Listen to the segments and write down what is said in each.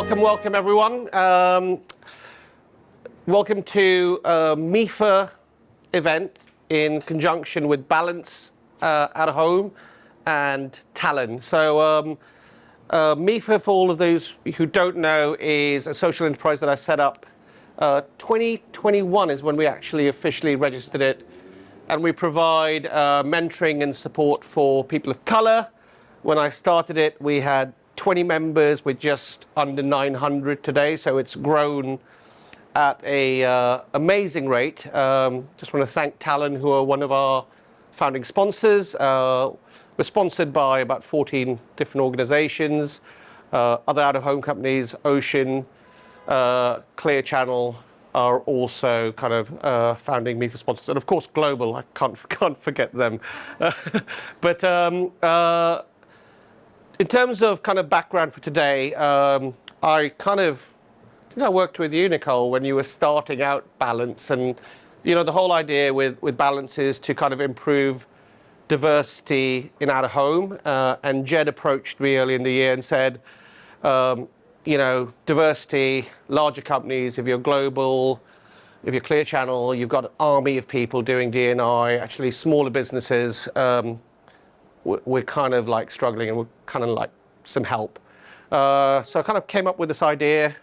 Welcome everyone. Welcome to a MEFA event in conjunction with Balance OOH and Talon. So MEFA, for all of those who don't know, is a social enterprise that I set up. 2021 is when we actually officially registered it, and we provide mentoring and support for people of color. When I started it, we had 20 members. We're just under 900 today, so it's grown at a amazing rate. Just want to thank Talon, who are one of our founding sponsors. We're sponsored by about 14 different organizations, other out-of-home companies. Ocean, Clear Channel are also kind of founding MEFA sponsors, and of course Global. I can't forget them. But in terms of kind of background for today, I think I worked with you, Nicole, when you were starting out Balance, and the whole idea with Balance is to kind of improve diversity in out-of-home. And Jed approached me early in the year and said, diversity, larger companies, if you're global, if you're Clear Channel, you've got an army of people doing D&I. Actually, smaller businesses, we're kind of like struggling, and we're kind of like some help. So I kind of came up with this idea.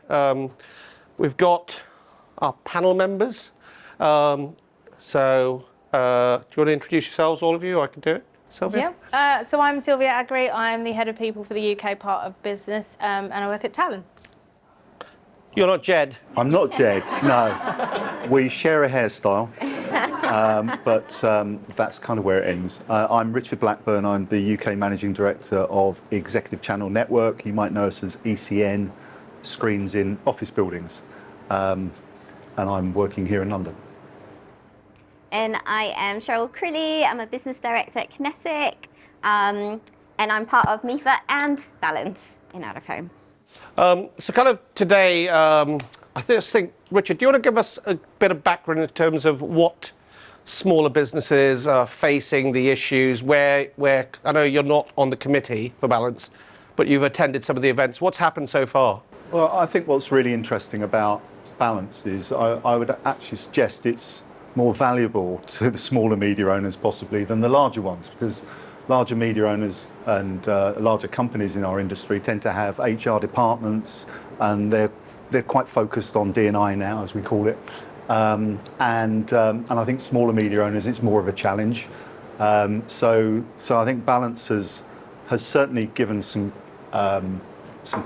We've got our panel members. Do you want to introduce yourselves, all of you? I can do it. Sylvia? Yeah. So I'm Sylvia Agri. I'm the head of people for the UK part of business, and I work at Talon. You're not Jed? I'm not Jed, no. We share a hairstyle, but that's kind of where it ends. I'm Richard Blackburn. I'm the UK Managing Director of Executive Channel Network. You might know us as ECN, screens in office buildings. And I'm working here in London. And I am Cheryl Crilly. I'm a business director at Kinetic, and I'm part of MEFA and Balance in out-of-home. So kind of today, I just think, Richard, do you want to give us a bit of background in terms of what smaller businesses are facing, the issues, where I know you're not on the committee for Balance, but you've attended some of the events. What's happened so far? Well, I think what's really interesting about Balance is I would actually suggest it's more valuable to the smaller media owners possibly than the larger ones, because larger media owners and larger companies in our industry tend to have HR departments, and they're quite focused on D&I now, as we call it. And I think smaller media owners, it's more of a challenge. So I think Balance has certainly given some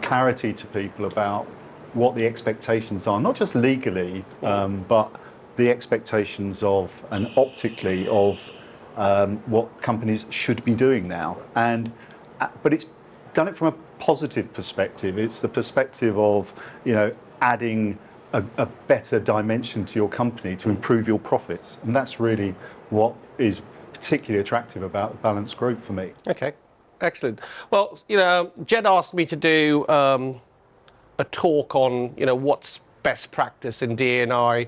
clarity to people about what the expectations are, not just legally, but the expectations of, and optically, of what companies should be doing now. But it's done it from a positive perspective. It's the perspective of, adding a better dimension to your company to improve your profits. And that's really what is particularly attractive about the Balance Group for me. Okay, excellent. Well, Jed asked me to do a talk on, what's best practice in D&I.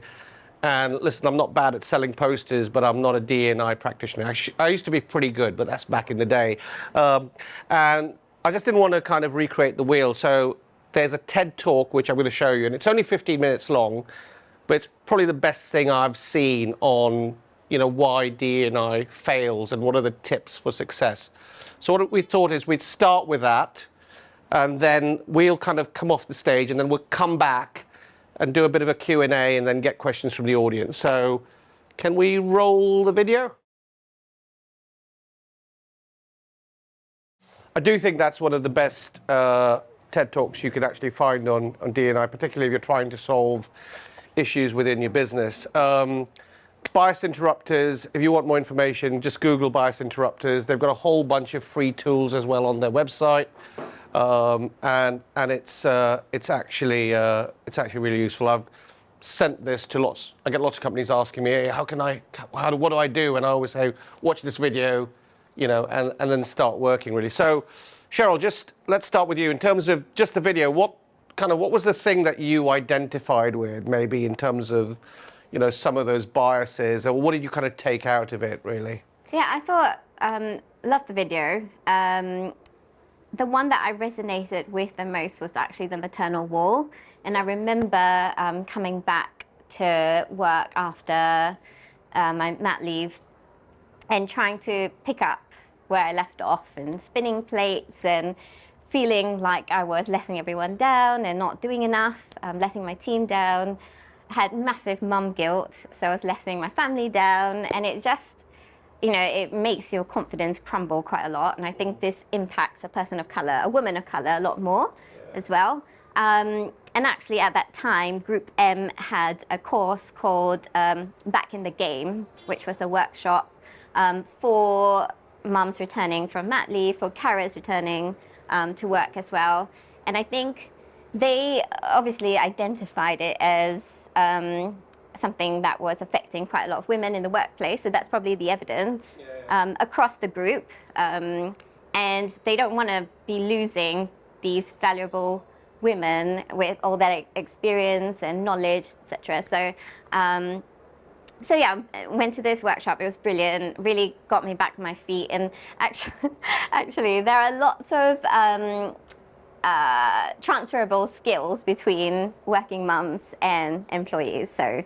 And listen, I'm not bad at selling posters, but I'm not a D&I practitioner. I used to be pretty good, but that's back in the day. And I just didn't want to kind of recreate the wheel. So there's a TED talk, which I'm going to show you, and it's only 15 minutes long, but it's probably the best thing I've seen on, why D&I fails and what are the tips for success. So what we thought is we'd start with that, and then we'll kind of come off the stage, and then we'll come back and do a bit of a Q&A and then get questions from the audience. So can we roll the video? I do think that's one of the best TED Talks you could actually find on D&I, particularly if you're trying to solve issues within your business. Bias interrupters, if you want more information, just Google bias interrupters. They've got a whole bunch of free tools as well on their website. And it's actually really useful. I've sent this to I get lots of companies asking me, hey, what do I do? And I always say, watch this video, and then start working really. So Cheryl, let's start with you. In terms of just the video, what was the thing that you identified with, maybe in terms of, some of those biases, or what did you kind of take out of it really? Yeah, I thought, loved the video. the one that I resonated with the most was actually the maternal wall. And I remember coming back to work after my mat leave and trying to pick up where I left off and spinning plates and feeling like I was letting everyone down and not doing enough, letting my team down. I had massive mum guilt, so I was letting my family down, and it just, you know, it makes your confidence crumble quite a lot. And I think this impacts a person of colour, a woman of colour, a lot more as well. And actually at that time, Group M had a course called Back in the Game, which was a workshop for mums returning from mat leave, for carers returning to work as well. And I think they obviously identified it as something that was affecting quite a lot of women in the workplace. So that's probably the evidence across the group. And they don't want to be losing these valuable women with all their experience and knowledge, etc. So yeah, I went to this workshop. It was brilliant. Really got me back on my feet. And actually, there are lots of transferable skills between working mums and employees. So,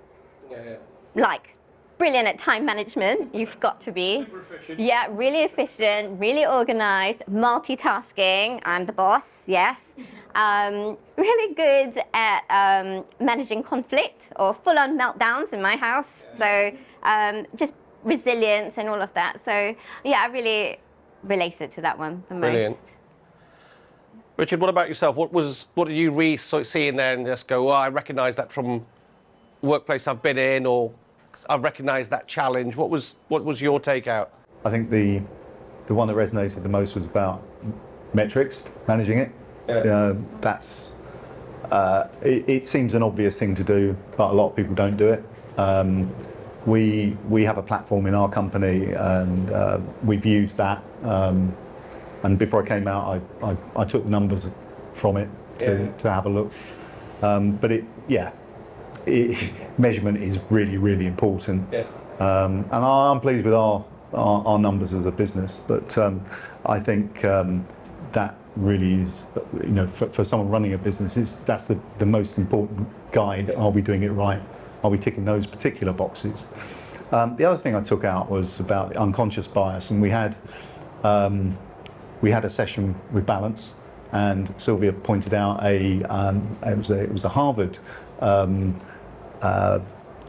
like, brilliant at time management. You've got to be. Super efficient. Yeah, really efficient, really organized, multitasking. I'm the boss, yes. Really good at managing conflict or full-on meltdowns in my house. So just resilience and all of that. So yeah, I really related to that one the Brilliant. most. Richard, what about yourself? What did you see in there and just go, well, I recognise that from workplace I've been in, or I've recognised that challenge? What was your takeout? I think the one that resonated the most was about metrics, managing it. That's it seems an obvious thing to do, but a lot of people don't do it. We have a platform in our company, and we've used that. And before I came out, I took the numbers from it to have a look. But measurement is really, really important. And I'm pleased with our numbers as a business, but I think that really is, you know, for someone running a business, that's the most important guide. Are we doing it right? Are we ticking those particular boxes? The other thing I took out was about unconscious bias, and we had a session with Balance, and Sylvia pointed out it was a Harvard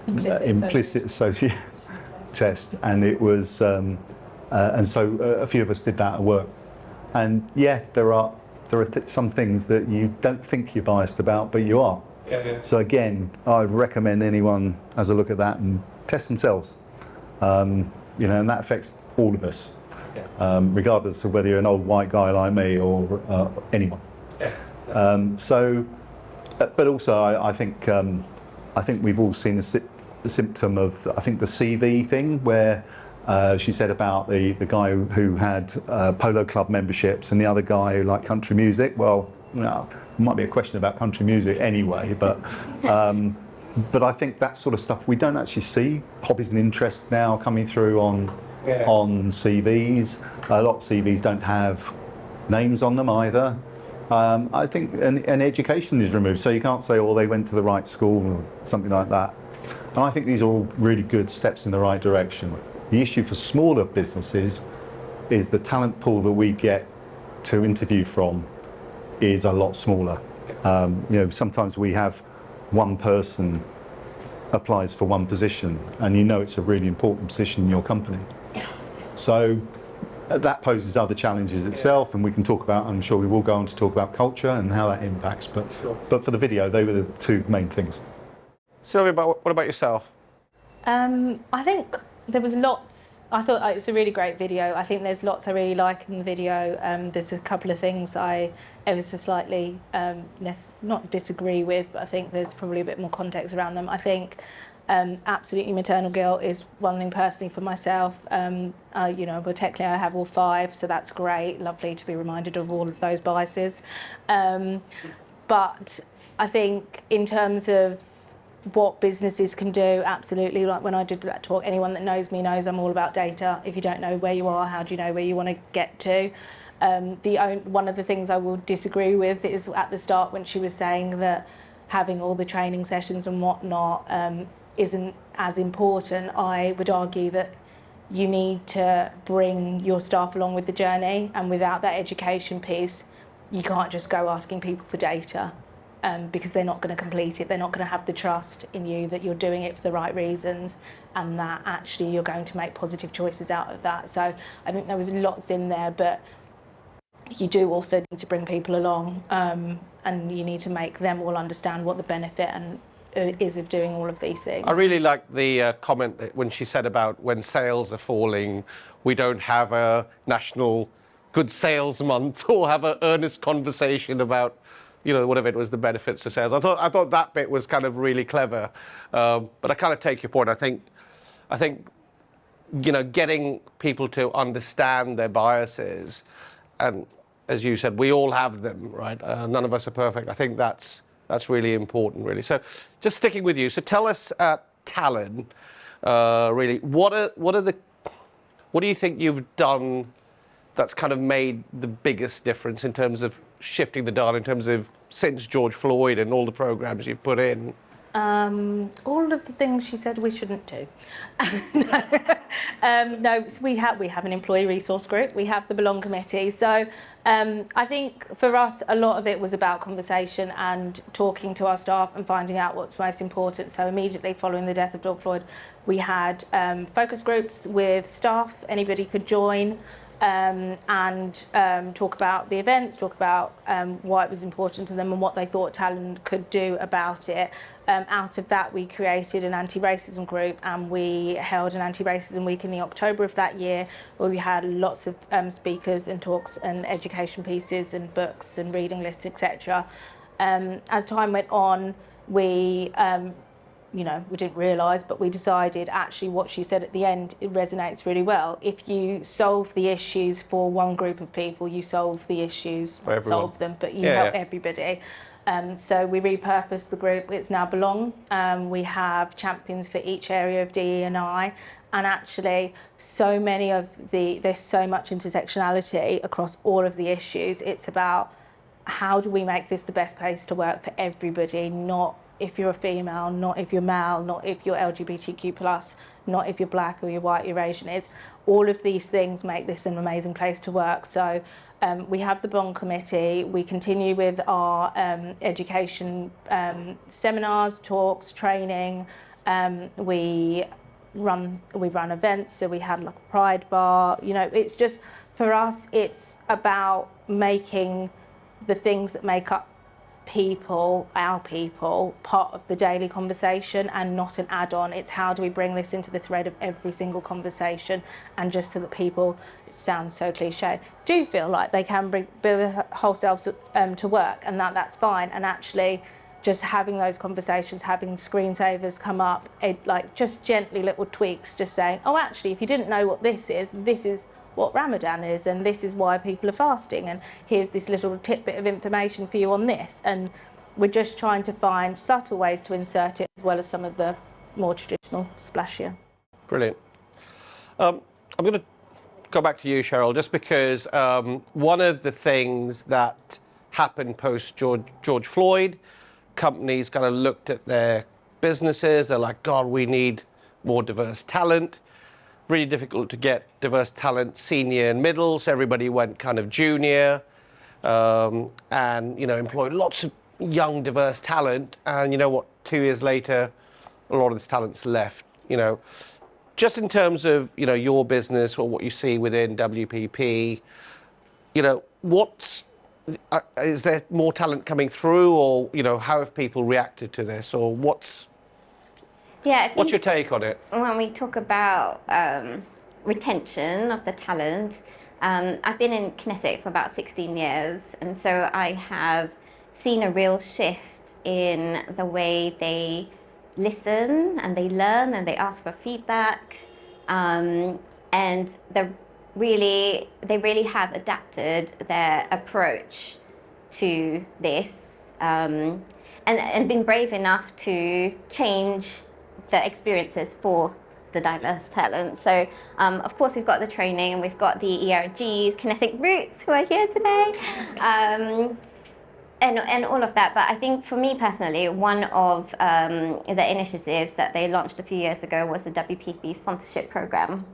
implicit association test, and it was and so a few of us did that at work, and yeah, there are some things that you don't think you're biased about, but you are. So again, I'd recommend anyone has a look at that and test themselves. You know, and that affects all of us, regardless of whether you're an old white guy like me or anyone. But also I think we've all seen the symptom of, I think, the CV thing, where she said about the guy who had polo club memberships and the other guy who liked country music. Well, you know, it might be a question about country music anyway, but I think that sort of stuff we don't actually see. Hobbies and interests now coming through on CVs. A lot of CVs don't have names on them either. I think an education is removed, so you can't say, oh, they went to the right school or something like that. And I think these are all really good steps in the right direction. The issue for smaller businesses is the talent pool that we get to interview from is a lot smaller. You know, sometimes we have one person applies for one position, and you know it's a really important position in your company. So that poses other challenges itself, and we can talk about, I'm sure we will go on to talk about culture and how that impacts, but for the video, they were the two main things. Sylvia, what about yourself? I think there was lots. I thought it's a really great video. I think there's lots I really like in the video. There's a couple of things I ever so slightly not disagree with, but I think there's probably a bit more context around them. I think absolutely maternal guilt is one thing personally for myself. You know, but technically I have all 5, so that's great. Lovely to be reminded of all of those biases. But I think in terms of what businesses can do, absolutely. Like when I did that talk, anyone that knows me knows I'm all about data. If you don't know where you are, how do you know where you want to get to? One of the things I will disagree with is at the start when she was saying that having all the training sessions and whatnot isn't as important. I would argue that you need to bring your staff along with the journey, and without that education piece, you can't just go asking people for data because they're not going to complete it. They're not going to have the trust in you that you're doing it for the right reasons and that actually you're going to make positive choices out of that. So I think there was lots in there, but you do also need to bring people along and you need to make them all understand what the benefit and is of doing all of these things. I really like the comment that when she said about when sales are falling, we don't have a national good sales month or have an earnest conversation about, you know, whatever it was, the benefits to sales. I thought that bit was kind of really clever. But I kind of take your point. I think, you know, getting people to understand their biases, and as you said, we all have them, right? None of us are perfect. I think that's really important, really. So just sticking with you. So tell us at Talon, really, what do you think you've done that's kind of made the biggest difference in terms of shifting the dial, in terms of since George Floyd and all the programs you've put in? All of the things she said we shouldn't do. No, so we have an employee resource group. We have the Belong Committee. So I think for us, a lot of it was about conversation and talking to our staff and finding out what's most important. So immediately following the death of George Floyd, we had focus groups with staff. Anybody could join. And talk about the events, talk about why it was important to them and what they thought Talon could do about it. Out of that, we created an anti-racism group, and we held an anti-racism week in the October of that year, where we had lots of speakers and talks and education pieces and books and reading lists, etc. As time went on, we didn't realise, but we decided actually what she said at the end, it resonates really well. If you solve the issues for one group of people, you solve the issues, not solve them, but you help everybody. So we repurposed the group. It's now Belong. We have champions for each area of DE&I, and actually there's so much intersectionality across all of the issues. It's about how do we make this the best place to work for everybody, not if you're a female, not if you're male, not if you're LGBTQ+, not if you're black or you're white, you're Asian. It's all of these things make this an amazing place to work. So we have the Bond Committee. We continue with our education seminars, talks, training. We run events. So we had like a Pride Bar. You know, it's just, for us, it's about making the things that make up our people, part of the daily conversation and not an add-on. It's how do we bring this into the thread of every single conversation, and just so that people, it sounds so cliche, do feel like they can bring their whole selves to work, and that's fine. And actually just having those conversations, having screensavers come up, like just gently little tweaks, just saying, oh, actually, if you didn't know what this is what Ramadan is, and this is why people are fasting, and here's this little tidbit of information for you on this. And we're just trying to find subtle ways to insert it, as well as some of the more traditional splashier. Brilliant. I'm going to go back to you, Cheryl, just because one of the things that happened post George Floyd, companies kind of looked at their businesses, they're like, God, we need more diverse talent. Really difficult to get diverse talent, senior and middle, so everybody went kind of junior, and employed lots of young, diverse talent. And you know what? 2 years later, a lot of this talent's left. Just in terms of your business or what you see within WPP, is there more talent coming through, or how have people reacted to this, or what's your take on it? When we talk about retention of the talent, I've been in Kinetic for about 16 years, and so I have seen a real shift in the way they listen and they learn and they ask for feedback, and they really have adapted their approach to this, and been brave enough to change the experiences for the diverse talent. So of course we've got the training, and we've got the ERGs, kinetic roots who are here today, and all of that. But I think for me personally, one of the initiatives that they launched a few years ago was the WPP sponsorship program,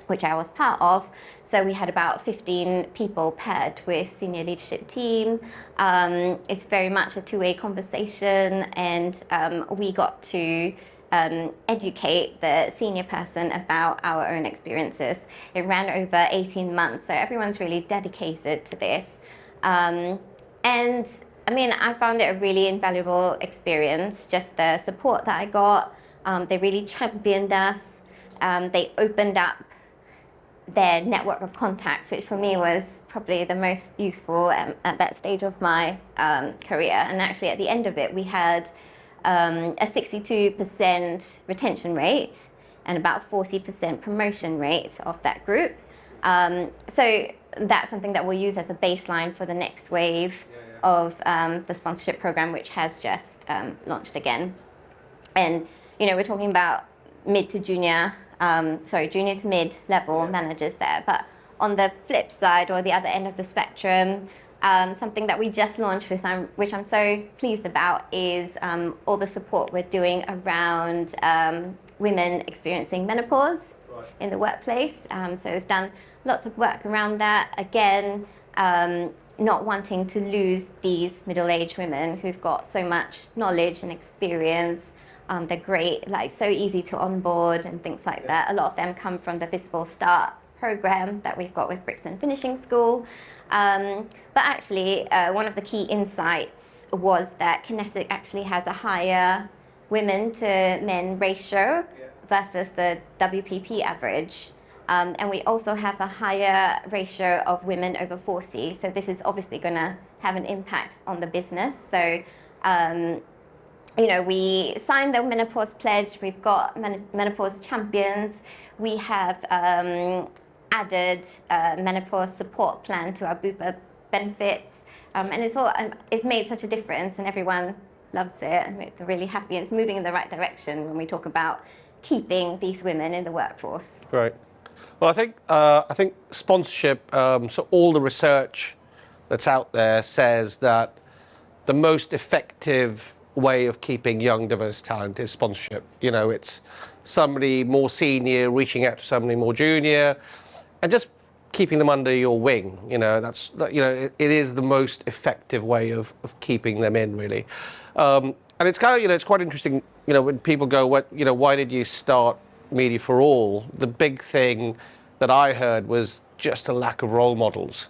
which I was part of. So we had about 15 people paired with senior leadership team. It's very much a two-way conversation, and we got to educate the senior person about our own experiences. It ran over 18 months, so everyone's really dedicated to this. And I mean, I found it a really invaluable experience, just the support that I got. They really championed us. They opened up their network of contacts, which for me was probably the most useful at that stage of my career. And actually at the end of it, we had a 62% retention rate and about 40% promotion rate of that group. So that's something that we'll use as a baseline for the next wave of the sponsorship program, which has just launched again. And, you know, we're talking about junior to mid-level managers there. But on the flip side, or the other end of the spectrum, something that we just launched with, which I'm so pleased about, is all the support we're doing around women experiencing menopause in the workplace. So we've done lots of work around that. Again, not wanting to lose these middle-aged women who've got so much knowledge and experience. They're great, like so easy to onboard and things like that. A lot of them come from the Visible Start program that we've got with Brixton Finishing School. But actually, one of the key insights was that Kinetic actually has a higher women to men ratio versus the WPP average. And we also have a higher ratio of women over 40. So this is obviously going to have an impact on the business. So, you know, we signed the menopause pledge. We've got menopause champions. We have added a menopause support plan to our Bupa benefits. And it's made such a difference, and everyone loves it. And they're really happy. And it's moving in the right direction when we talk about keeping these women in the workforce. Right. Well, I think sponsorship, so all the research that's out there says that the most effective way of keeping young, diverse talent is sponsorship. You know, it's somebody more senior reaching out to somebody more junior and just keeping them under your wing. You know, it is the most effective way of keeping them in, really. And it's kind of, you know, it's quite interesting, you know, when people go, why did you start Media for All? The big thing that I heard was just a lack of role models,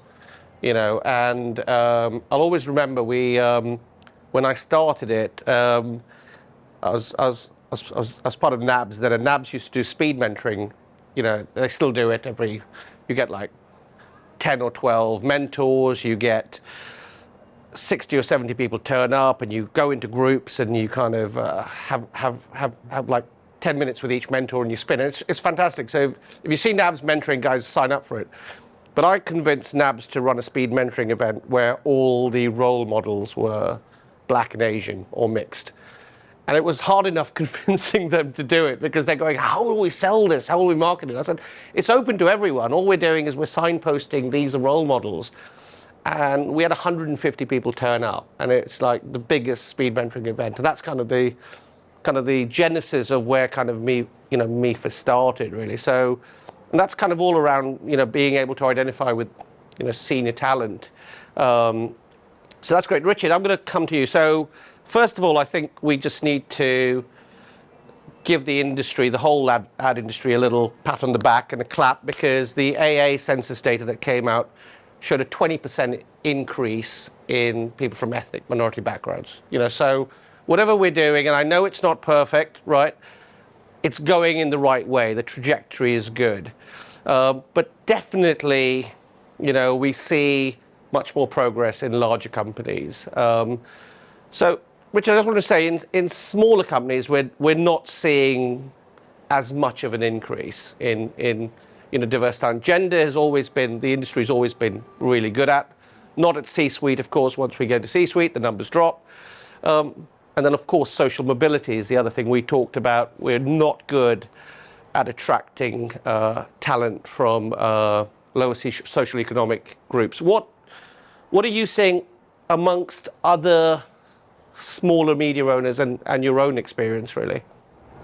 you know, and I'll always remember when I started it, I was part of NABS. Then NABS used to do speed mentoring. You know, they still do it you get like 10 or 12 mentors, you get 60 or 70 people turn up, and you go into groups and you kind of have like 10 minutes with each mentor and you spin. It's fantastic. So if you see NABS mentoring, guys, sign up for it. But I convinced NABS to run a speed mentoring event where all the role models were Black and Asian or mixed. And it was hard enough convincing them to do it because they're going, how will we sell this? How will we market it? I said, it's open to everyone. All we're doing is we're signposting these are role models. And we had 150 people turn up, and it's like the biggest speed mentoring event. And that's kind of the genesis of where kind of MEFA started, really. So, and that's kind of all around, you know, being able to identify with, you know, senior talent. So that's great. Richard, I'm going to come to you. So first of all, I think we just need to give the industry, the whole ad industry, a little pat on the back and a clap, because the AA census data that came out showed a 20% increase in people from ethnic minority backgrounds. You know, so whatever we're doing, and I know it's not perfect, right? It's going in the right way. The trajectory is good. But definitely, you know, we see much more progress in larger companies. So, Richard, I just want to say, in smaller companies, we're not seeing as much of an increase in diverse talent. Gender has always been, the industry's always been really good at. Not at C-suite, of course. Once we get to C-suite, the numbers drop. And then, of course, social mobility is the other thing we talked about. We're not good at attracting talent from lower socioeconomic groups. What are you seeing amongst other smaller media owners and your own experience, really?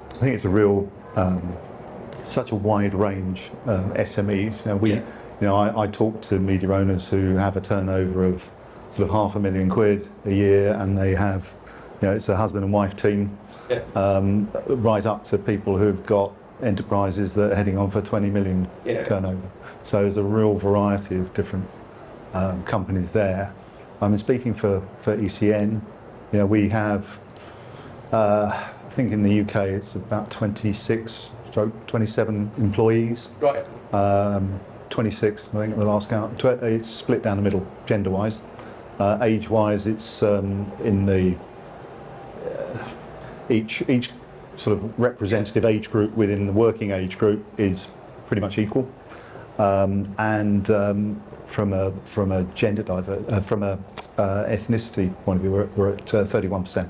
I think it's a real, such a wide range SMEs. I talk to media owners who have a turnover of sort of £500,000 a year, and they have, it's a husband and wife team, right up to people who've got enterprises that are heading on for 20 million turnover. So there's a real variety of different companies there. I mean, speaking for ECN, we have, I think in the UK it's about 27 employees. Right. 26, I think, the last count. It's split down the middle, gender-wise. Age-wise, it's in the each sort of representative age group within the working age group is pretty much equal. And from a gender from a ethnicity point of view, we're at 31%.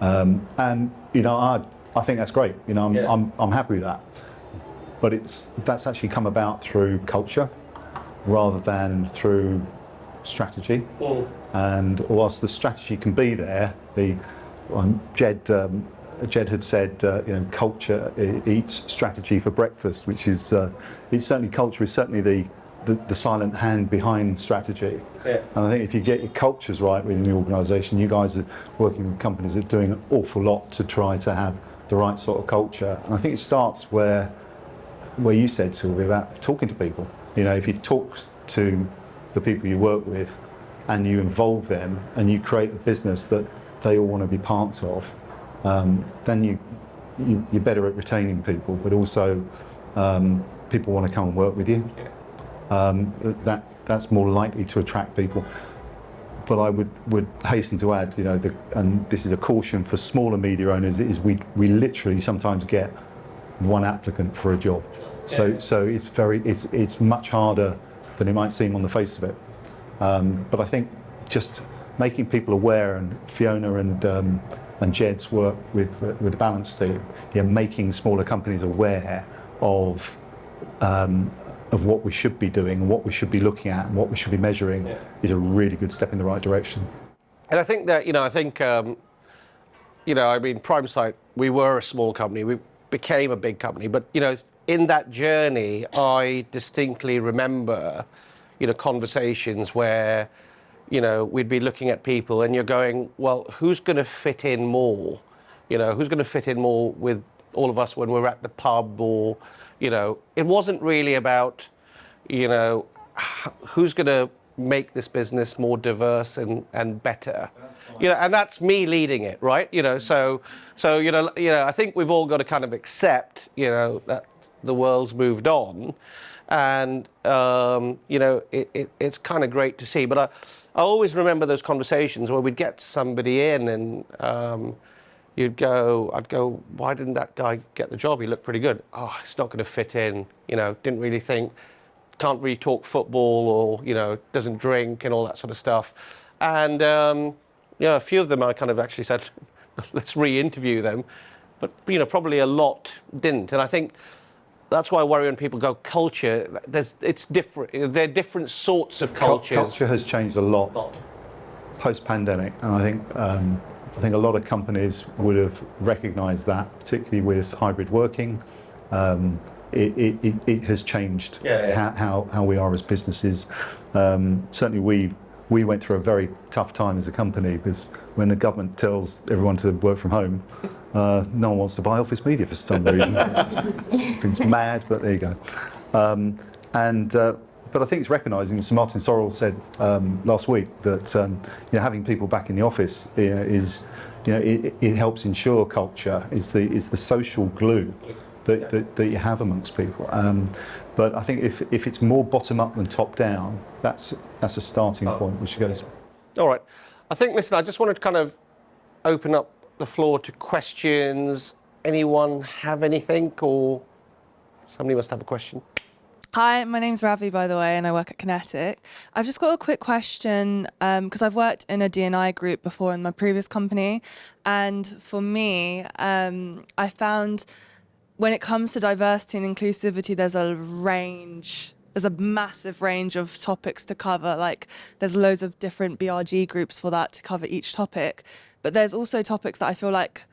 And I think that's great. I'm happy with that. But that's actually come about through culture rather than through strategy. And whilst the strategy can be there, Jed had said, culture eats strategy for breakfast, which is culture is certainly the silent hand behind strategy. Yeah. And I think if you get your cultures right within the organisation, you guys are working with companies that are doing an awful lot to try to have the right sort of culture. And I think it starts where you said, Sylvia, about talking to people. If you talk to the people you work with and you involve them and you create a business that they all want to be part of, then you're better at retaining people, but also people want to come and work with you. That's more likely to attract people. But I would hasten to add, and this is a caution for smaller media owners, is we literally sometimes get one applicant for a job. So it's much harder than it might seem on the face of it. But I think just making people aware, and Fiona and Jed's work with the Balance team, making smaller companies aware of what we should be doing, and what we should be looking at, and what we should be measuring, is a really good step in the right direction. And I think that, PrimeSite, we were a small company, we became a big company, but, in that journey, I distinctly remember, conversations where, we'd be looking at people and you're going, well, who's going to fit in more? Who's going to fit in more with all of us when we're at the pub, or, it wasn't really about, who's going to make this business more diverse and better. And that's me leading it, right? So I think we've all got to kind of accept, that the world's moved on, and it's kind of great to see. But I always remember those conversations where we'd get somebody in, and I'd go, why didn't that guy get the job? He looked pretty good. Oh, it's not going to fit in. Didn't really think, can't really talk football, or doesn't drink and all that sort of stuff. And a few of them I kind of actually said, let's re-interview them, but probably a lot didn't. And I think that's why I worry when people go culture. It's different. There are different sorts of cultures. Culture has changed a lot post-pandemic, and I think a lot of companies would have recognised that, particularly with hybrid working. It has changed how we are as businesses. Certainly, we went through a very tough time as a company, because when the government tells everyone to work from home, no one wants to buy office media for some reason. It's mad, but there you go. But I think it's recognising, Sir Martin Sorrell said last week, that having people back in the office is, it helps ensure culture. It's the social glue that you have amongst people. But I think if it's more bottom up than top down, that's a starting point which goes. All right. I think, listen, I just wanted to kind of open up the floor to questions. Anyone have anything, or somebody must have a question? Hi, my name's Ravi, by the way, and I work at Kinetic. I've just got a quick question, because I've worked in a D&I group before in my previous company, and for me, I found when it comes to diversity and inclusivity, there's a massive range of topics to cover. Like, there's loads of different BRG groups for that to cover each topic. But there's also topics that I feel like,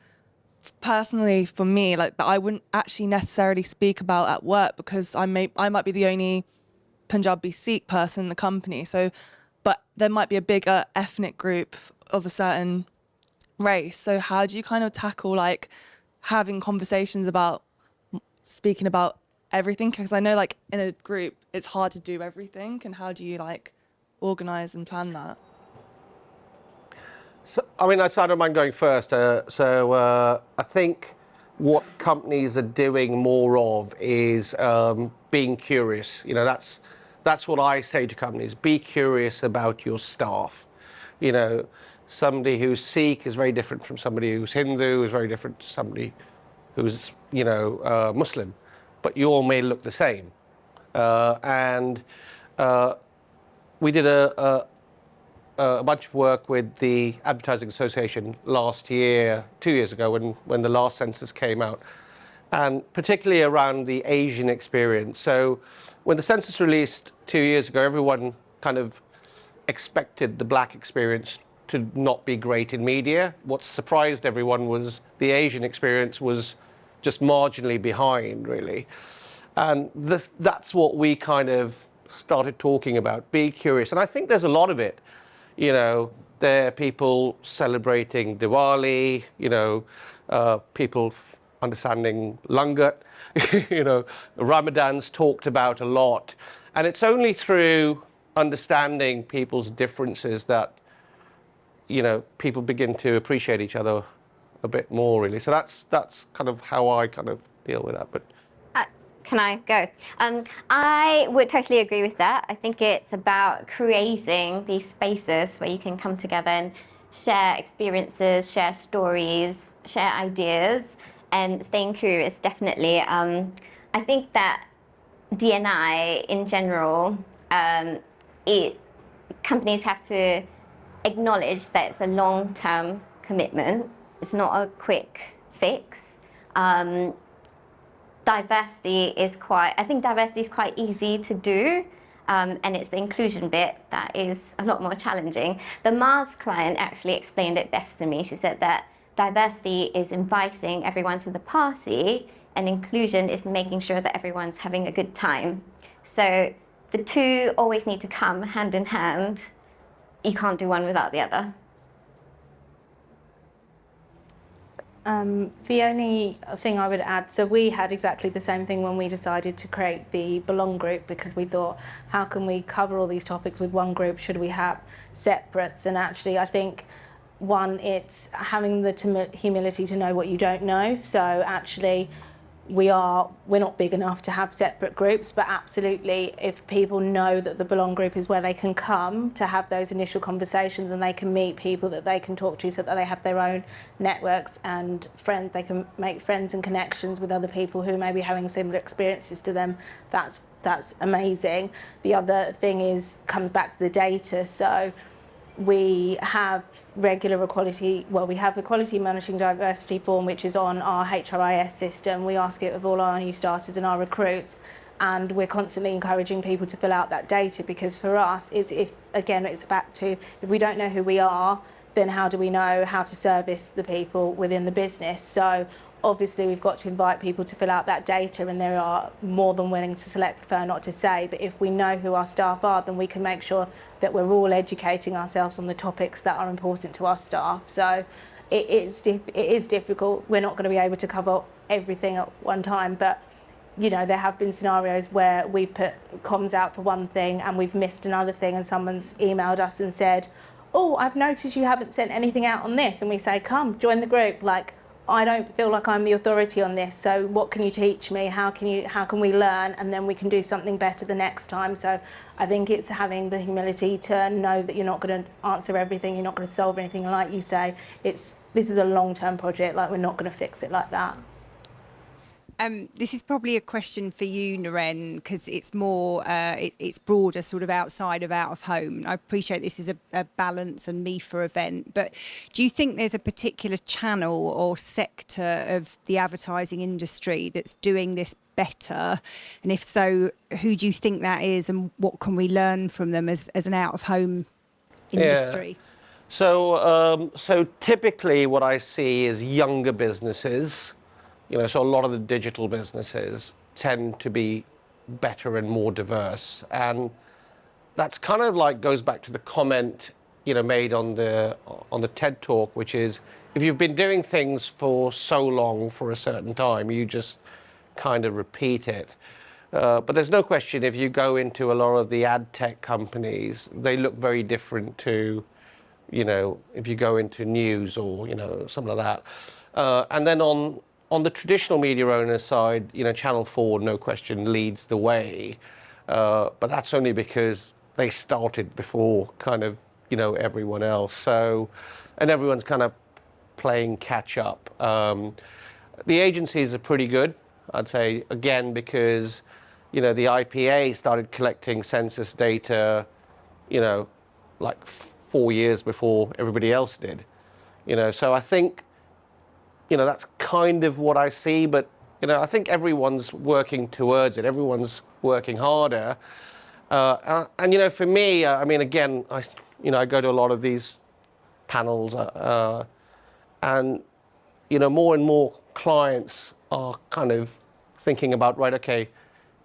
personally for me, like, that I wouldn't actually necessarily speak about at work because I might be the only Punjabi Sikh person in the company. So, but there might be a bigger ethnic group of a certain race. So how do you kind of tackle like having conversations about speaking about everything? Because I know like in a group it's hard to do everything, and how do you like organize and plan that? So, I mean, I don't mind going first. I think what companies are doing more of is being curious. You know, that's what I say to companies: be curious about your staff. You know, somebody who's Sikh is very different from somebody who's Hindu, is very different to somebody who's, you know, Muslim, but you all may look the same. And we did a bunch of work with the Advertising Association last year, 2 years ago, when the last census came out, and particularly around the Asian experience. So when the census released 2 years ago, everyone kind of expected the black experience to not be great in media. What surprised everyone was the Asian experience was just marginally behind, really. And that's what we kind of started talking about, be curious. And I think there's a lot of it. You know, there are people celebrating Diwali, you know, people understanding Langar, you know, Ramadan's talked about a lot. And it's only through understanding people's differences that, you know, people begin to appreciate each other a bit more, really. So that's kind of how I kind of deal with that. But can I go? I would totally agree with that. I think it's about creating these spaces where you can come together and share experiences, share stories, share ideas, and staying curious, definitely. I think that D&I in general, companies have to acknowledge that it's a long-term commitment. It's not a quick fix. Diversity is quite easy to do, and it's the inclusion bit that is a lot more challenging. The Mars client actually explained it best to me. She said that diversity is inviting everyone to the party, and inclusion is making sure that everyone's having a good time. So the two always need to come hand in hand. You can't do one without the other. The only thing I would add, so we had exactly the same thing when we decided to create the Belong group, because we thought, how can we cover all these topics with one group? Should we have separates? And actually, I think, one, it's having the humility to know what you don't know. So actually, we're not big enough to have separate groups, but absolutely, if people know that the Belong group is where they can come to have those initial conversations, and they can meet people that they can talk to, so that they have their own networks and friends, they can make friends and connections with other people who may be having similar experiences to them. That's amazing. The other thing comes back to the data. So we have regular equality, we have Equality Managing Diversity form, which is on our HRIS system. We ask it of all our new starters and our recruits, and we're constantly encouraging people to fill out that data, because for us, it's back to, if we don't know who we are, then how do we know how to service the people within the business? So obviously we've got to invite people to fill out that data, and they are more than willing to select prefer not to say. But if we know who our staff are, then we can make sure that we're all educating ourselves on the topics that are important to our staff. So it is difficult. We're not going to be able to cover everything at one time, but you know, there have been scenarios where we've put comms out for one thing and we've missed another thing, and someone's emailed us and said, oh, I've noticed you haven't sent anything out on this. And we say, come, join the group. Like, I don't feel like I'm the authority on this, so what can you teach me? How can we learn? And then we can do something better the next time. So I think it's having the humility to know that you're not going to answer everything, you're not going to solve anything. And like you say, this is a long-term project, like we're not going to fix it like that. This is probably a question for you, Naren, because it's more, it's broader, sort of outside of out of home. I appreciate this is a Balance and MEFA event, but do you think there's a particular channel or sector of the advertising industry that's doing this better? And if so, who do you think that is, and what can we learn from them as an out of home industry? Yeah. So typically what I see is younger businesses, so a lot of the digital businesses tend to be better and more diverse. And that's kind of like goes back to the comment, made on the TED Talk, which is if you've been doing things for so long for a certain time, you just kind of repeat it. But there's no question if you go into a lot of the ad tech companies, they look very different to, if you go into news or, something like that. And then on the traditional media owner side, Channel 4, no question, leads the way. But that's only because they started before kind of, everyone else. So, and everyone's kind of playing catch up. The agencies are pretty good, I'd say, again, because, the IPA started collecting census data, like 4 years before everybody else did. So I think, that's kind of what I see, but, I think everyone's working towards it. Everyone's working harder. And, for me, I mean, again, I go to a lot of these panels, and, more and more clients are kind of thinking about, right, okay,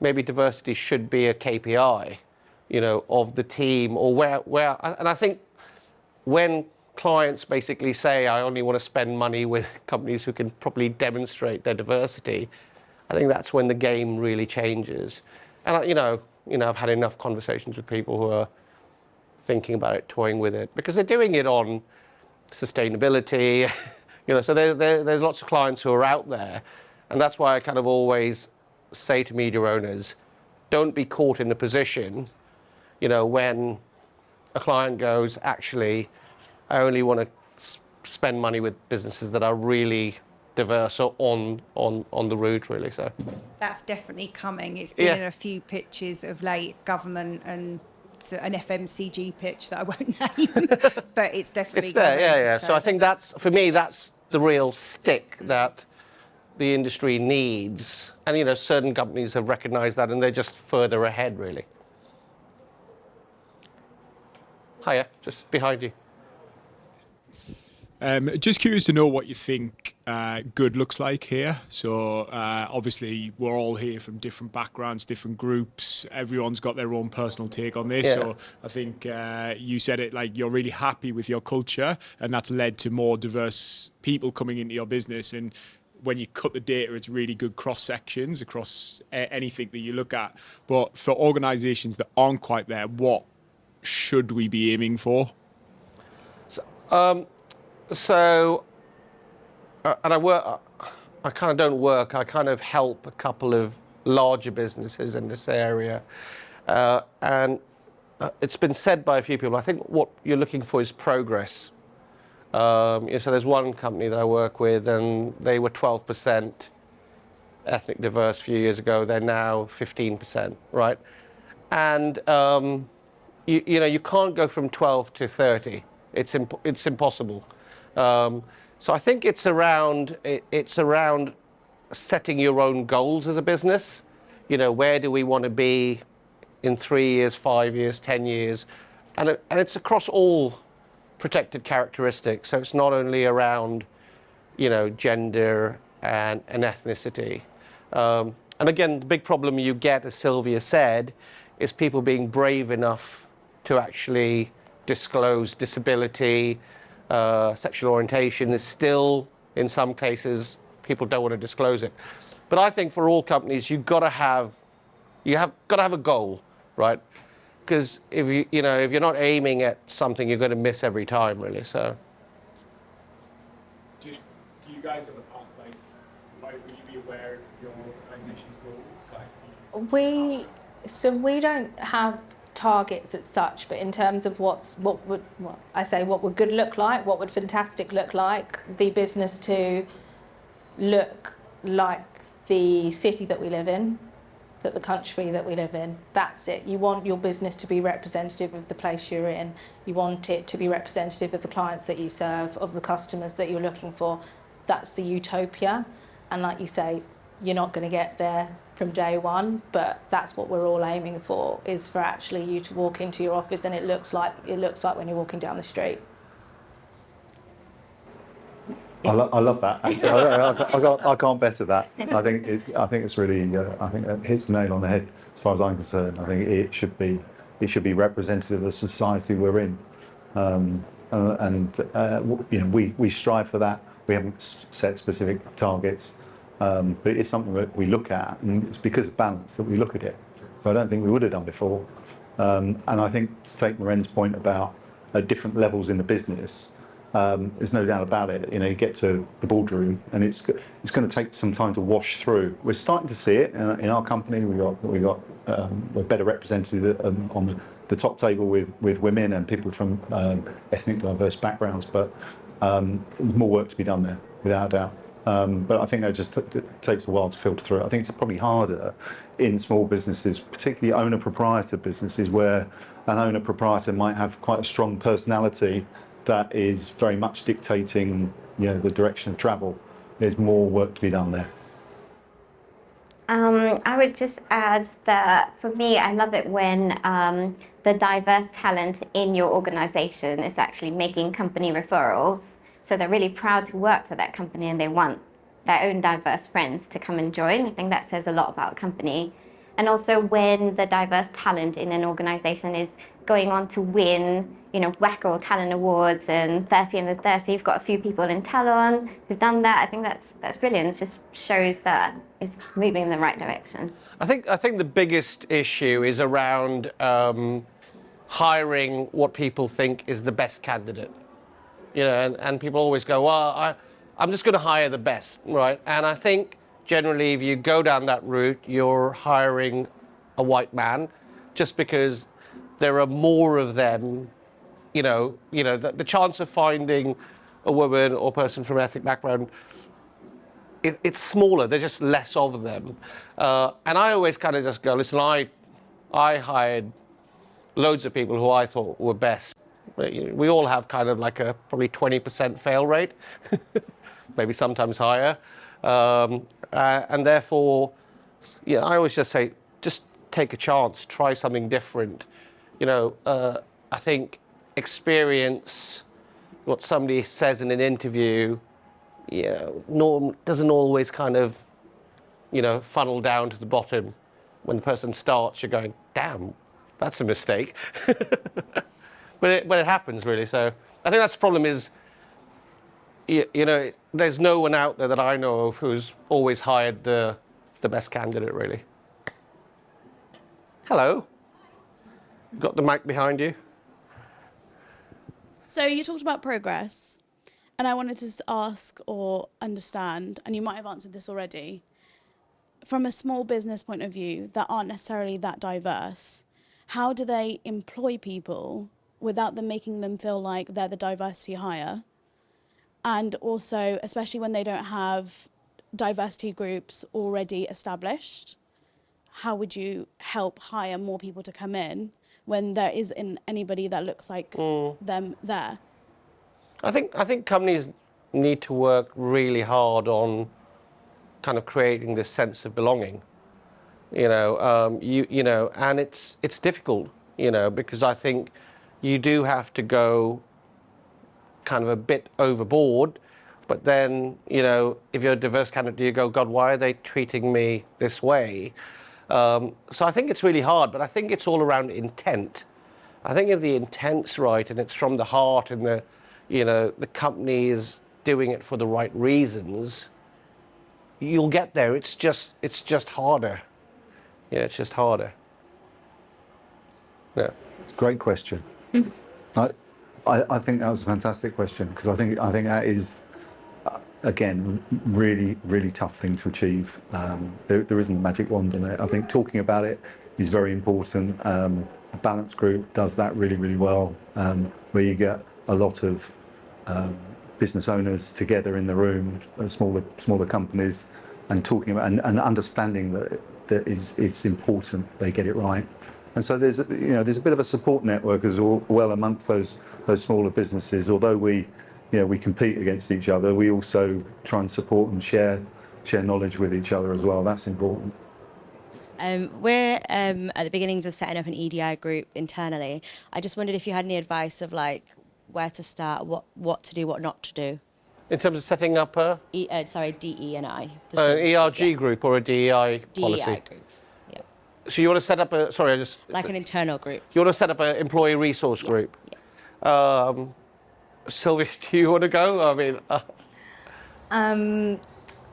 maybe diversity should be a KPI, of the team, or where, and I think when clients basically say, I only want to spend money with companies who can properly demonstrate their diversity, I think that's when the game really changes. And, I've had enough conversations with people who are thinking about it, toying with it, because they're doing it on sustainability, so there's lots of clients who are out there. And that's why I kind of always say to media owners, don't be caught in a position, when a client goes, actually, I only want to spend money with businesses that are really diverse or on the route, really. So That's definitely coming. It's been in a few pitches of late, government and an FMCG pitch that I won't name, but it's definitely it's there, coming. yeah. So I think that's, for me, that's the real stick that the industry needs. And, certain companies have recognized that, and they're just further ahead, really. Hiya, just behind you. Just curious to know what you think good looks like here. So obviously we're all here from different backgrounds, different groups. Everyone's got their own personal take on this. Yeah. So I think you said it like you're really happy with your culture, and that's led to more diverse people coming into your business. And when you cut the data, it's really good cross sections across anything that you look at. But for organisations that aren't quite there, what should we be aiming for? So, and I kind of don't work, I kind of help a couple of larger businesses in this area. And it's been said by a few people, I think what you're looking for is progress. So there's one company that I work with, and they were 12% ethnic diverse a few years ago. They're now 15%, right? And you can't go from 12 to 30. It's impossible. So I think it's around setting your own goals as a business. Where do we want to be in 3 years, 5 years, 10 years, and it's across all protected characteristics. So it's not only around, gender and ethnicity. And again, the big problem you get, as Sylvia said, is people being brave enough to actually disclose disability, sexual orientation. Is still, in some cases, people don't want to disclose it. But I think for all companies, you've got to have a goal, right? Because if you're not aiming at something, you're going to miss every time, really. So. Do you guys have a part, like, will you be aware of your organisation's goals? We don't have targets as such, but in terms of what would good look like, what would fantastic look like, the business to look like the city that we live in, that the country that we live in. That's it. You want your business to be representative of the place you're in. You want it to be representative of the clients that you serve, of the customers that you're looking for. That's the utopia. And like you say, you're not going to get there from day one, but that's what we're all aiming for, is for actually you to walk into your office and it looks like when you're walking down the street. I love that. I can't better that. I think it's really. I think it hits the nail on the head as far as I'm concerned. I think it should be representative of the society we're in, we strive for that. We haven't set specific targets, but it's something that we look at, and it's because of balance that we look at it. So I don't think we would have done before. And I think, to take Naren's point about different levels in the business. There's no doubt about it. You get to the boardroom, and it's going to take some time to wash through. We're starting to see it in our company. We're better represented on the top table with women and people from ethnic diverse backgrounds. But there's more work to be done there, without a doubt. But I think that just takes a while to filter through it. I think it's probably harder in small businesses, particularly owner-proprietor businesses, where an owner-proprietor might have quite a strong personality that is very much dictating, the direction of travel. There's more work to be done there. I would just add that for me, I love it when the diverse talent in your organisation is actually making company referrals. So they're really proud to work for that company and they want their own diverse friends to come and join. I think that says a lot about a company. And also when the diverse talent in an organisation is going on to win, WACL Talon Awards and 30 under 30. You've got a few people in Talon who've done that. I think that's brilliant. It just shows that it's moving in the right direction. I think the biggest issue is around hiring what people think is the best candidate. And people always go, well, I'm just going to hire the best, right? And I think generally if you go down that route, you're hiring a white man just because there are more of them. The chance of finding a woman or person from an ethnic background, it's smaller. There's just less of them. And I always kind of just go, listen, I hired loads of people who I thought were best. We all have kind of like a probably 20% fail rate, maybe sometimes higher. And therefore, I always just say, just take a chance, try something different. I think experience, what somebody says in an interview, doesn't always kind of, funnel down to the bottom. When the person starts, you're going, damn, that's a mistake. but it happens, really. So I think that's the problem is, there's no one out there that I know of who's always hired the best candidate, really. Hello. Got the mic behind you. So you talked about progress, and I wanted to ask or understand, and you might have answered this already, from a small business point of view that aren't necessarily that diverse, how do they employ people without them making them feel like they're the diversity hire? And also, especially when they don't have diversity groups already established, how would you help hire more people to come in when there isn't anybody that looks like them there? I think companies need to work really hard on kind of creating this sense of belonging. And it's difficult, because I think you do have to go kind of a bit overboard, but then, if you're a diverse candidate, you go, God, why are they treating me this way? So I think it's really hard, but I think it's all around intent. I think if the intent's right and it's from the heart and the company is doing it for the right reasons, you'll get there. It's just harder. It's just harder. Yeah. It's a great question. I think that was a fantastic question, because I think that is, again, really, really tough thing to achieve. There isn't a magic wand on it. I think talking about it is very important. The Balance Group does that really, really well, where you get a lot of business owners together in the room, smaller companies, talking about and understanding that it's important they get it right. And so there's a bit of a support network as well amongst those smaller businesses. Although we compete against each other, we also try and support and share knowledge with each other as well. That's important. We're at the beginnings of setting up an EDI group internally. I just wondered if you had any advice of like where to start, what to do, what not to do. In terms of setting up a DE&I. an ERG group or a DEI policy? DEI group. Yeah. So you want to set up like an internal group. You want to set up an employee resource group? Yeah. Sylvia, do you want to go? I mean.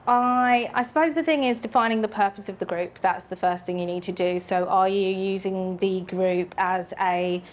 I suppose the thing is defining the purpose of the group. That's the first thing you need to do. So are you using the group as a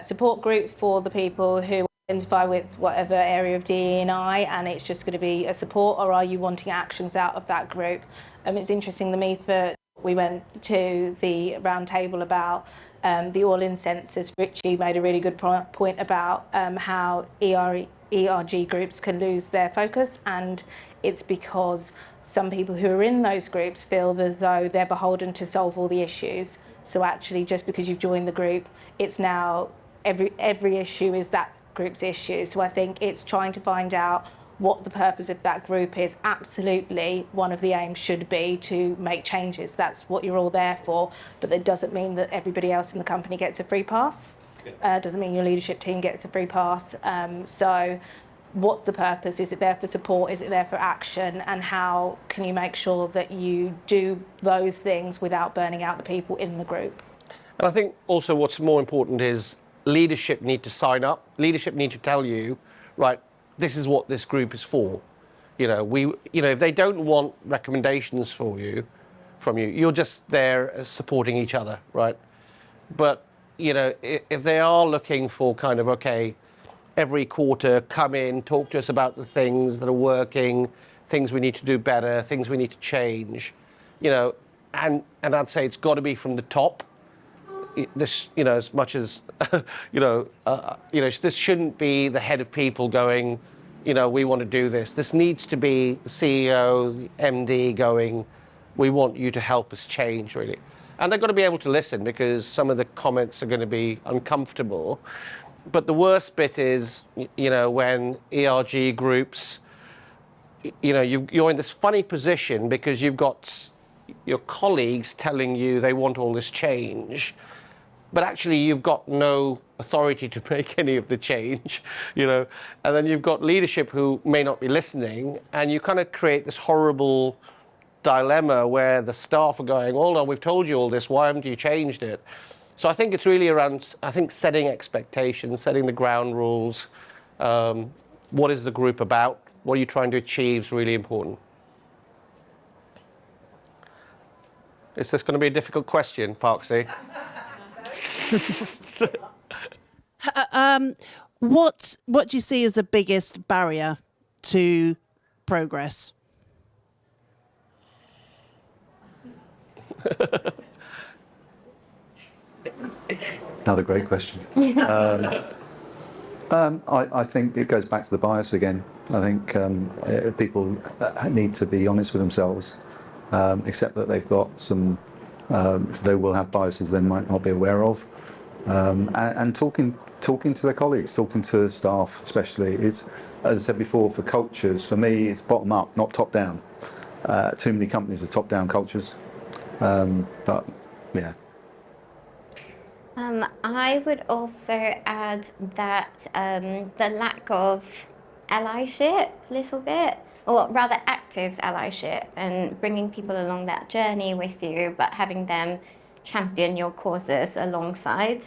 support group for the people who identify with whatever area of DE&I, and it's just going to be a support, or are you wanting actions out of that group? It's interesting, the MEFA, we went to the round table about the all-in census. Richie made a really good point about how ERG groups can lose their focus, and it's because some people who are in those groups feel as though they're beholden to solve all the issues. So actually, just because you've joined the group, it's now every issue is that group's issue. So I think it's trying to find out what the purpose of that group is. Absolutely, one of the aims should be to make changes. That's what you're all there for. But that doesn't mean that everybody else in the company gets a free pass. Doesn't mean your leadership team gets a free pass. So what's the purpose? Is it there for support? Is it there for action? And how can you make sure that you do those things without burning out the people in the group? And I think also what's more important is leadership need to sign up. Leadership need to tell you, right, this is what this group is for. If they don't want recommendations from you, you're just there as supporting each other, right? But if they are looking for kind of, okay, every quarter come in, talk to us about the things that are working, things we need to do better, things we need to change, and I'd say it's got to be from the top. This, as much as, this shouldn't be the head of people going, we want to do this. This needs to be the CEO, the MD going, we want you to help us change, really. And they've got to be able to listen, because some of the comments are going to be uncomfortable. But the worst bit is, when ERG groups, you're in this funny position because you've got your colleagues telling you they want all this change, but actually you've got no authority to make any of the change, and then you've got leadership who may not be listening, and you kind of create this horrible dilemma where the staff are going, hold on, we've told you all this, why haven't you changed it? So I think it's really around, setting expectations, setting the ground rules. What is the group about? What are you trying to achieve is really important. Is this going to be a difficult question, Parksy? What do you see as the biggest barrier to progress? Another great question. I think it goes back to the bias again. I think people need to be honest with themselves, accept that they've got some, they will have biases they might not be aware of, and talking to their colleagues, talking to staff especially. It's, as I said before, for cultures, for me, it's bottom up, not top down. Too many companies are top down cultures, but yeah. I would also add that the lack of allyship a little bit, or rather active allyship, and bringing people along that journey with you, but having them champion your causes alongside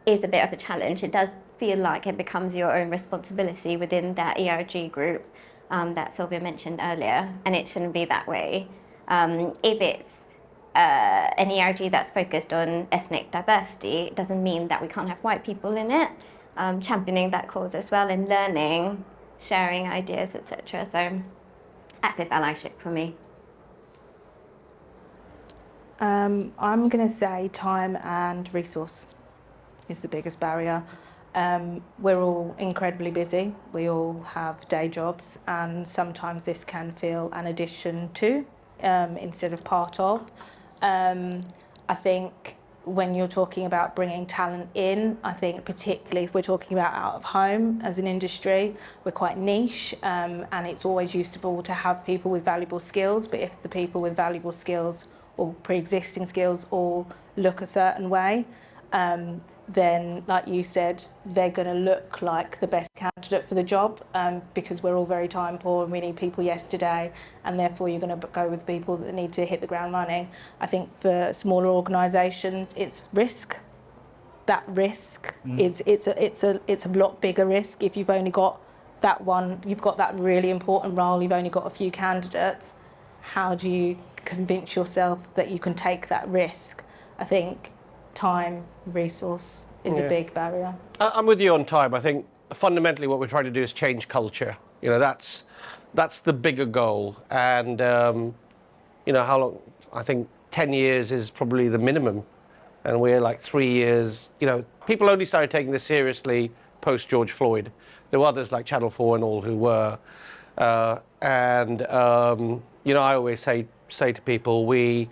is a bit of a challenge. It does feel like it becomes your own responsibility within that ERG group that Sylvia mentioned earlier, and it shouldn't be that way. If it's an ERG that's focused on ethnic diversity, it doesn't mean that we can't have white people in it, championing that cause as well, and learning, sharing ideas, etc. So active allyship for me. I'm going to say time and resource is the biggest barrier. We're all incredibly busy. We all have day jobs, and sometimes this can feel an addition to instead of part of. I think when you're talking about bringing talent in, I think particularly if we're talking about out of home as an industry, we're quite niche, and it's always useful to have people with valuable skills. But if the people with valuable skills or pre-existing skills all look a certain way, then, like you said, they're going to look like the best candidate for the job, because we're all very time poor and we need people yesterday, and therefore you're going to go with people that need to hit the ground running. I think for smaller organisations, it's risk. That risk it's a lot bigger risk. If you've only got that one, you've got that really important role, you've only got a few candidates. How do you convince yourself that you can take that risk? I think time, resource is a big barrier. I'm with you on time. I think fundamentally what we're trying to do is change culture. You know, that's the bigger goal. And, you know, how long? I think 10 years is probably the minimum. And we're like 3 years, you know, people only started taking this seriously post George Floyd. There were others like Channel 4 and all who were. You know, I always say to people, we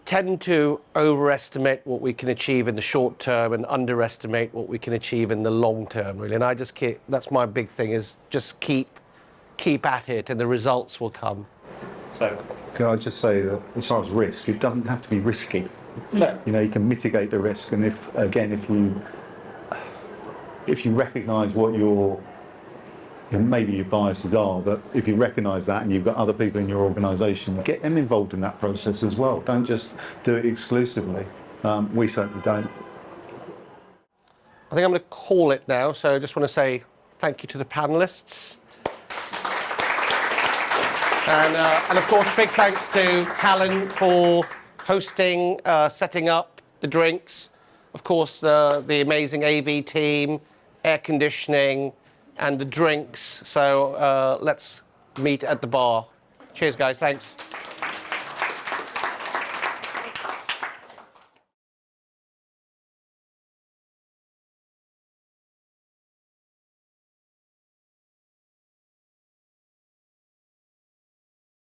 tend to overestimate what we can achieve in the short term and underestimate what we can achieve in the long term, really. And I just keep, that's my big thing, is just keep at it and the results will come. So, can I just say that as far as risk, it doesn't have to be risky. No. You know, you can mitigate the risk, and if you recognise what your, and maybe your biases are, but if you recognise that and you've got other people in your organisation, get them involved in that process as well. Don't just do it exclusively. We certainly don't. I think I'm going to call it now, so I just want to say thank you to the panellists. And of course, big thanks to Talon for hosting, setting up the drinks. Of course, the amazing AV team, air conditioning, and the drinks. So let's meet at the bar. Cheers, guys. Thanks.